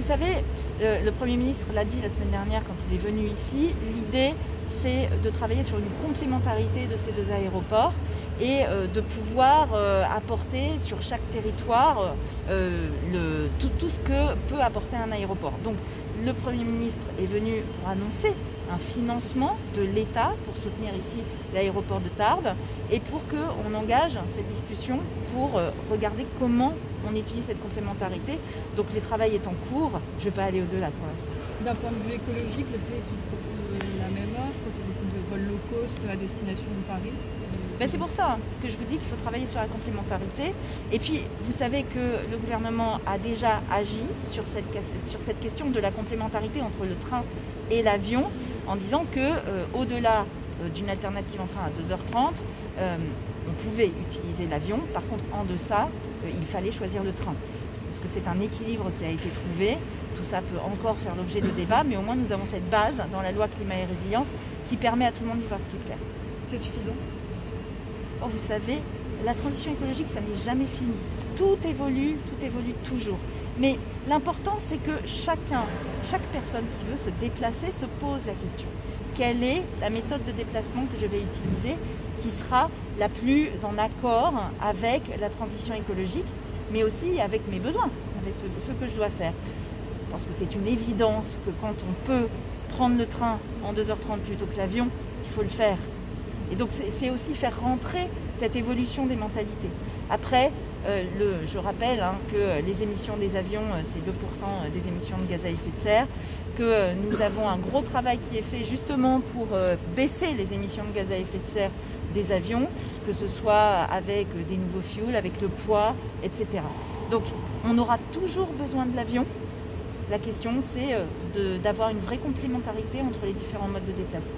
savez, le Premier ministre l'a dit la semaine dernière quand il est venu ici, l'idée c'est de travailler sur une complémentarité de ces deux aéroports et de pouvoir apporter sur chaque territoire tout ce que peut apporter un aéroport. Donc le Premier ministre est venu pour annoncer un financement de l'État pour soutenir ici l'aéroport de Tarbes et pour qu'on engage cette discussion pour regarder comment on utilise cette complémentarité. Donc le travail est en cours, je ne vais pas aller au-delà pour l'instant. D'un point de vue écologique, le fait qu'il propose la même offre, c'est beaucoup de vols low cost à destination de Paris. C'est pour ça que je vous dis qu'il faut travailler sur la complémentarité. Et puis, vous savez que le gouvernement a déjà agi sur cette question de la complémentarité entre le train et l'avion, en disant que au-delà d'une alternative en train à 2h30, on pouvait utiliser l'avion. Par contre, en deçà, il fallait choisir le train. Parce que c'est un équilibre qui a été trouvé. Tout ça peut encore faire l'objet de débats, mais au moins nous avons cette base dans la loi climat et résilience qui permet à tout le monde d'y voir plus clair. C'est suffisant? Oh, vous savez, la transition écologique, ça n'est jamais fini. Tout évolue toujours. Mais l'important, c'est que chaque personne qui veut se déplacer se pose la question. Quelle est la méthode de déplacement que je vais utiliser qui sera la plus en accord avec la transition écologique, mais aussi avec mes besoins, avec ce que je dois faire. Parce que c'est une évidence que quand on peut prendre le train en 2h30 plutôt que l'avion, il faut le faire. Et donc c'est aussi faire rentrer cette évolution des mentalités. Après, je rappelle que les émissions des avions, c'est 2% des émissions de gaz à effet de serre, que nous avons un gros travail qui est fait justement pour baisser les émissions de gaz à effet de serre des avions, que ce soit avec des nouveaux fuels, avec le poids, etc. Donc on aura toujours besoin de l'avion. La question c'est d'avoir une vraie complémentarité entre les différents modes de déplacement.